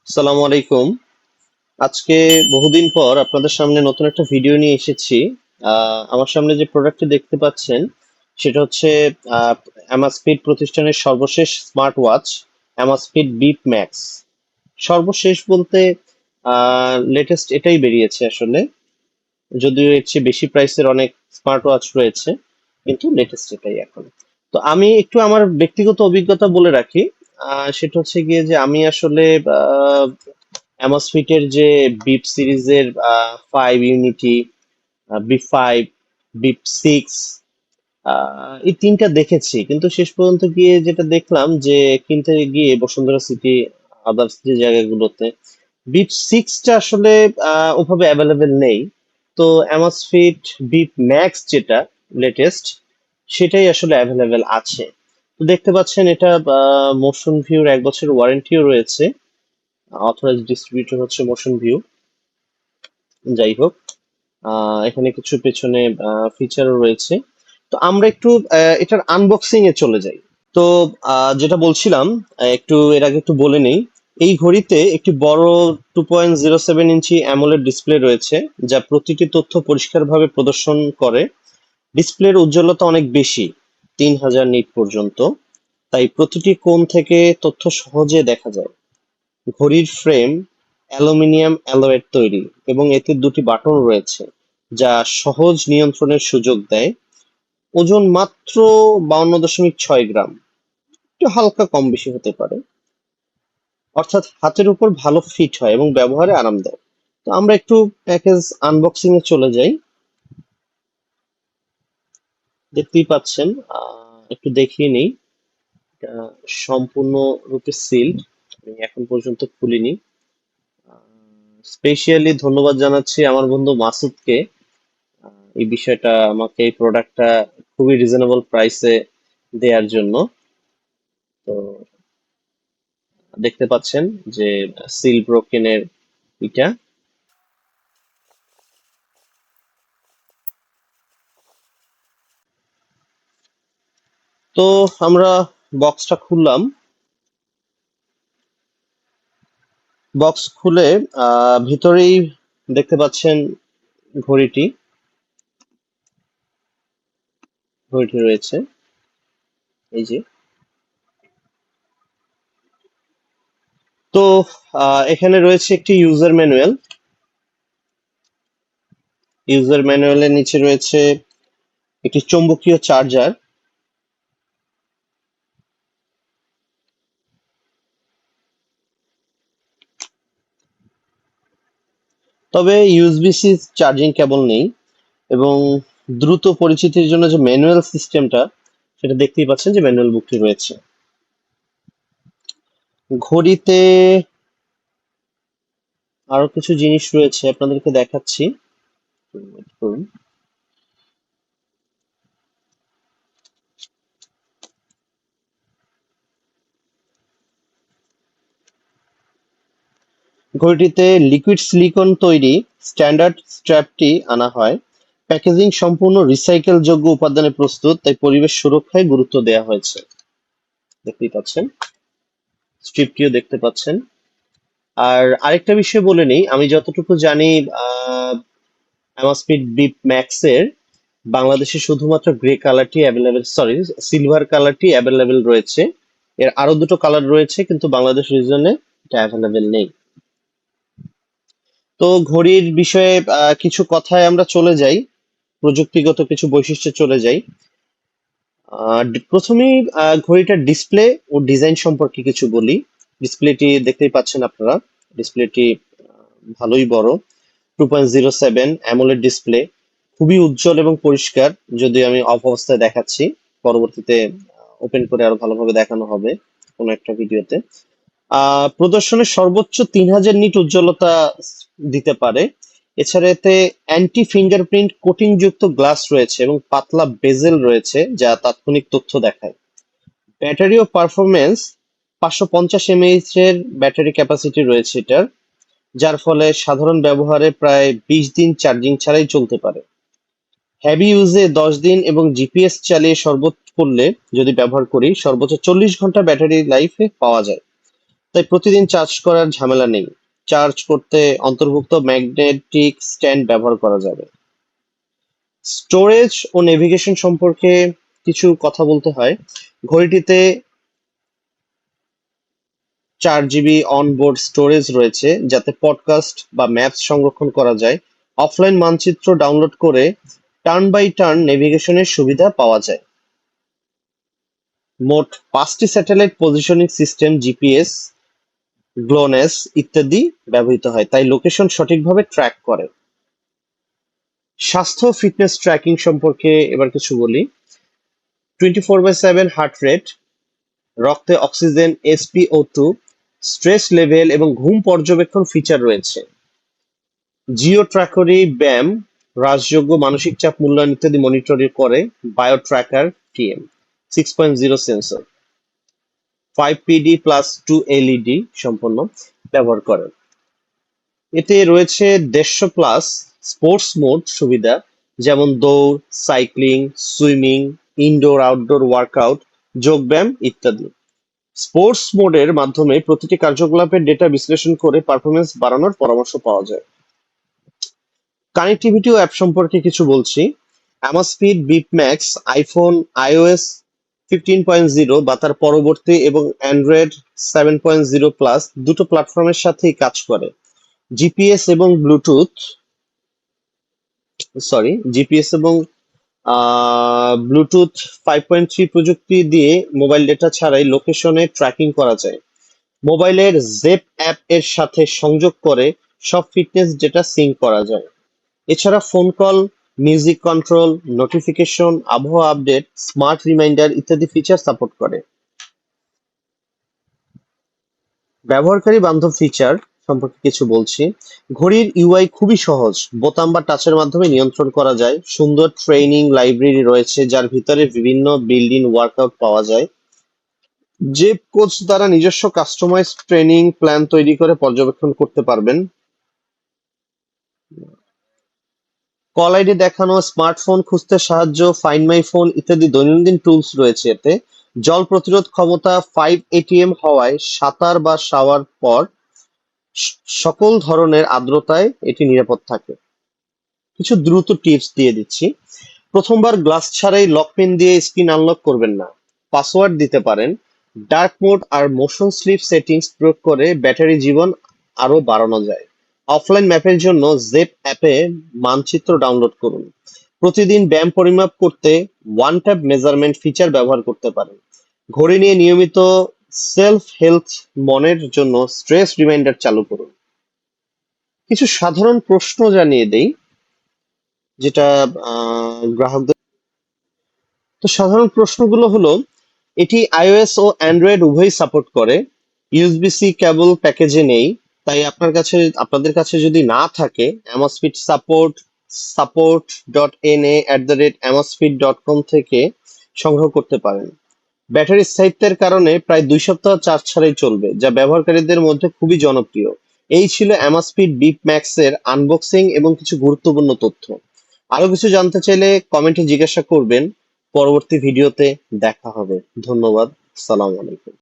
আসসালামু আলাইকুম। আজকে বহুদিন পর আপনাদের সামনে নতুন একটা ভিডিও নিয়ে এসেছি। আমার সামনে যে প্রোডাক্টটি দেখতে পাচ্ছেন সেটা হচ্ছে অ্যামাস্পিড প্রতিষ্ঠানের সর্বশেষ স্মার্ট ওয়াচ অ্যামাস্পিড বিপ ম্যাক্স। সর্বশেষ বলতে লেটেস্ট এটাই বেরিয়েছে আসলে, যদিও এর চেয়ে বেশি প্রাইসের অনেক স্মার্ট ওয়াচ রয়েছে, কিন্তু লেটেস্ট এটাই এখন। তো আমি একটু আমার ব্যক্তিগত অভিজ্ঞতা বলে রাখি। সেটা হচ্ছে গিয়ে যে আমি আসলে অ্যামসফিটের যে বিপ সিরিজের 5 ইউনিটি, বি 5, বি 6, এই তিনটা দেখেছি, কিন্তু শেষ পর্যন্ত গিয়ে যেটা দেখলাম যে কিনতে গিয়ে বসুন্ধরা সিটি আদার্স যে জায়গাগুলোতে বি 6টা আসলে ওভাবে অ্যাভেলেবেল নেই। তো অ্যামসফিট বিপ ম্যাক্স যেটা লেটেস্ট, সেটাই আসলে অ্যাভেলেবেল আছে। তো দেখতে পাচ্ছেন এটা মোশন ভিউর 1 বছর ওয়ারেন্টিও রয়েছে। অথরাইজ ডিস্ট্রিবিউটর হচ্ছে মোশন ভিউ। যাই হোক, এখানে কিছু পেছনে ফিচারও রয়েছে। তো আমরা একটু এটার আনবক্সিং এ চলে যাই। তো যেটা বলছিলাম, একটু এর আগে একটু বলে নেই। এই ঘড়িতে একটি বড় 2.07 ইঞ্চি অ্যামোলেড ডিসপ্লে রয়েছে, যা প্রতিটি তথ্য পরিষ্কারভাবে প্রদর্শন করে। ডিসপ্লের উজ্জ্বলতা অনেক বেশি, 3000 নিট পর্যন্ত, তাই প্রতিটি কোণ থেকে তথ্য সহজে দেখা যায়। ঘড়ির ফ্রেম অ্যালুমিনিয়াম অ্যালয়ের তৈরি এবং এতে দুটি বাটন রয়েছে, যা সহজ নিয়ন্ত্রণের সুযোগ দেয়। ওজন মাত্র 52.6 গ্রাম, একটু হালকা কম বেশি হতে পারে, অর্থাৎ হাতের উপর ভালো ফিট হয় এবং ব্যবহারে আরামদায়ক। তো আমরা একটু প্যাকেজ আনবক্সিং এ চলে যাই। দেখতেই পাচ্ছেন, একটু দেখিয়ে নেই। এটা সম্পূর্ণরূপে সিল্ড, আমি এখন পর্যন্ত খুলিনি। স্পেশালি ধন্যবাদ জানাচ্ছি আমার বন্ধু মাসুদকে এই বিষয়টা, আমাকে এই প্রোডাক্টটা খুবই রিজনেবল প্রাইসে দেওয়ার জন্য। তো দেখতে পাচ্ছেন যে সিল ব্রোকেনের এটা। তো আমরা বক্সটা খুললাম। বক্স খুলে ভিতরেই দেখতে পাচ্ছেন ঘড়িটি ঘড়িটি রয়েছে, এই যে। তো এখানে রয়েছে একটি ইউজার ম্যানুয়াল। ইউজার ম্যানুয়ালের নিচে রয়েছে একটি চৌম্বকীয় চার্জার। তবে ইউএসবি-সি চার্জিং কেবল নেই, এবং দ্রুত পরিচিতির জন্য যে ম্যানুয়াল সিস্টেমটা, সেটা দেখতেই পাচ্ছেন যে ম্যানুয়াল বুকটি রয়েছে। ঘড়িতে আরো কিছু জিনিস রয়েছে, আপনাদেরকে দেখাচ্ছি। Wait করুন। ঘড়িটিতে লিকুইড সিলিকন তৈরি স্ট্যান্ডার্ড স্ট্র্যাপটি আনা হয়। প্যাকেজিং সম্পূর্ণ রিসাইকেল যোগ্য উপাদানে প্রস্তুত, তাই পরিবেশ সুরক্ষায় গুরুত্ব দেওয়া হয়েছে। দেখতেই পাচ্ছেন, স্ট্রিপটিও দেখতে পাচ্ছেন। আর আরেকটা বিষয় বলে নিই, আমি যতটুকু জানি অ্যামাস্পিড বিপ ম্যাক্স এর বাংলাদেশে শুধুমাত্র গ্রে কালারটি অ্যাভেলেবেল, সরি, সিলভার কালারটি অ্যাভেলেবেল রয়েছে। এর আরো দুটো কালার রয়েছে, কিন্তু বাংলাদেশ রিজনে এটা অ্যাভেলেবেল নেই। তো ঘড়ির বিষয়ে কিছু কথায় আমরা চলে যাই, প্রযুক্তিগত কিছু বৈশিষ্ট্যে চলে যাই। প্রথমেই ঘড়িটার ডিসপ্লে ও ডিজাইন সম্পর্কে কিছু বলি। ডিসপ্লেটি দেখতেই পাচ্ছেন আপনারা, ডিসপ্লেটি ভালোই বড়, 2.07 অ্যামোলেড ডিসপ্লে, খুবই উজ্জ্বল এবং পরিষ্কার। যদি আমি অফ অবস্থায় দেখাচ্ছি, পরবর্তীতে ওপেন করে আরো ভালোভাবে দেখানো হবে কোনো একটা ভিডিওতে। প্রদর্শনের সর্বোচ্চ 3000 নিট উজ্জ্বলতা দিতে পারে। এছাড়া এতে অ্যান্টি ফিঙ্গারপ্রিন্ট কোটিং যুক্ত গ্লাস রয়েছে এবং পাতলা বেজেল রয়েছে, যা তাৎক্ষণিক তথ্য দেখায়। ব্যাটারি ও পারফরমেন্স, 550 mAh এর ব্যাটারি ক্যাপাসিটি রয়েছে এটার, যার ফলে সাধারণ ব্যবহারে প্রায় 20 দিন চার্জিং ছাড়াই চলতে পারে। হেভি ইউজে 10 দিন এবং জিপিএস চালিয়ে সর্বোচ্চ করলে, যদি ব্যবহার করি, সর্বোচ্চ 40 ঘন্টা ব্যাটারি লাইফে পাওয়া যায়। তাই প্রতিদিন চার্জ করার ঝামেলা নেই। চার্জ করতে অন্তর্ভুক্ত ম্যাগনেটিক স্ট্যান্ড ব্যবহার করা যাবে। স্টোরেজ ও নেভিগেশন সম্পর্কে কিছু কথা বলতে হয়। ঘড়িটিতে 4 GB অন-বোর্ড স্টোরেজ রয়েছে, যাতে পডকাস্ট বা ম্যাপস সংরক্ষণ করা যায়। অফলাইন মানচিত্র ডাউনলোড করে টার্ন বাই টার্ন নেভিগেশনের সুবিধা পাওয়া যায়। মোট 5টি স্যাটেলাইট পজিশনিং সিস্টেম, জিপিএস, গ্লোনেস ইত্যাদি ব্যবহৃত হয়, তাই লোকেশন সঠিকভাবে ট্র্যাক করে। স্বাস্থ্য ফিটনেস ট্র্যাকিং সম্পর্কে এবার কিছু বলি। 24/7 হার্ট রেট, রক্তে অক্সিজেন, SpO2, স্ট্রেস লেভেল এবং ঘুম পর্যবেক্ষণ ফিচার রয়েছে। জিও ট্র্যাকারি ব্যায়াম, হ্রাসযোগ্য মানসিক চাপ মূল্যায়ন ইত্যাদি মনিটরিং করে। Bio tracker TM 6.0 sensor 5PD+2 LED সম্পন্ন ব্যবহার করে। এতে রয়েছে 150+ স্পোর্টস মোড সুবিধা, যেমন দৌড়, cycling, swimming, indoor outdoor workout, যোগব্যায়াম ইত্যাদি। স্পোর্টস মোডের মাধ্যমে প্রতিটি কার্যকলাপের ডেটা বিশ্লেষণ করে পারফরমেন্স বাড়ানোর পরামর্শ পাওয়া যায়। কানেক্টিভিটি ও অ্যাপ সম্পর্কে কিছু বলছি। অ্যামাস্পিড বিপ ম্যাক্স আইফোন iOS 15.0 বা তার পরবর্তী এবং অ্যান্ড্রয়েড 7.0 প্লাস দুটো প্ল্যাটফর্মের সাথেই কাজ করে। জিপিএস এবং ব্লুটুথ 5.3 প্রযুক্তি দিয়ে মোবাইল ডেটা ছাড়াই লোকেশনে ট্র্যাকিং করা যায়। মোবাইলের জেপ অ্যাপ এর সাথে সংযোগ করে সব ফিটনেস ডেটা সিঙ্ক করা যায়। এছাড়া phone call, music control, notification, আবহাওয়া আপডেট, স্মার্ট রিমাইন্ডার ইত্যাদি ফিচার সাপোর্ট করে। ব্যবহারকারী বান্ধব ফিচার সম্পর্কে কিছু বলছি। ঘড়ির ইউআই খুবই সহজ, বোতাম বা টাচের মাধ্যমে নিয়ন্ত্রণ করা যায়। সুন্দর ট্রেনিং লাইব্রেরি রয়েছে, যার ভিতরে বিভিন্ন বিল্ড-ইন ওয়ার্কআউট পাওয়া যায়। যে কোচ দ্বারা নিজস্ব কাস্টমাইজ ট্রেনিং প্ল্যান তৈরি করে পর্যবেক্ষণ করতে পারবেন। কল আইডি দেখানো, স্মার্টফোন খুঁজতে সাহায্য, ফাইন্ড মাই ফোন ইত্যাদি দৈনন্দিন টুলস রয়েছে এতে। জল প্রতিরোধ ক্ষমতা 5 ATM হওয়ায় সাঁতার বা শাওয়ার পর সকল ধরনের আর্দ্রতায় এটি নিরাপদ থাকে। কিছু দ্রুত টিপস দিয়ে দিচ্ছি। প্রথমবার গ্লাস ছাড়াই লক পিন দিয়ে স্ক্রিন আনলক করবেন না। পাসওয়ার্ড দিতে পারেন। ডার্ক মোড আর মোশন স্লিপ সেটিংস প্রয়োগ করে ব্যাটারি জীবন আরো বাড়ানো যায়। অফলাইন ম্যাপের জন্য জেপ অ্যাপে মানচিত্র ডাউনলোড করুন। প্রতিদিন ব্যায়াম পরিমাপ করতে ওয়ান ট্যাপ মেজারমেন্ট ফিচার ব্যবহার করতে পারেন। ঘড়ি নিয়ে নিয়মিত সেলফ হেলথ মনের জন্য স্ট্রেস রিমাইন্ডার চালু করুন। কিছু সাধারণ প্রশ্ন জানিয়ে দেই, যেটা গ্রাহকদের। তো সাধারণ প্রশ্নগুলো হলো, এটি iOS ও অ্যান্ড্রয়েড উভয়ই সাপোর্ট করে। USB-C কেবল প্যাকেজে নেই, তাই আপনাদের কাছে যদি না থাকে, অ্যামাসফিট support.na@amazfit.com থেকে সংগ্রহ করতে পারেন। ব্যাটারি স্থায়িত্বের কারণে প্রায় 2 সপ্তাহ চার্জ ছাড়াই চলবে, যা ব্যবহারকারীদের মধ্যে খুবই জনপ্রিয়। এই ছিল অ্যামাসফিট বিপ ম্যাক্স এর আনবক্সিং এবং কিছু গুরুত্বপূর্ণ তথ্য। আরো কিছু জানতে চাইলে কমেন্টে জিজ্ঞাসা করবেন। পরবর্তী ভিডিওতে দেখা হবে। ধন্যবাদ। সালাম আলাইকুম।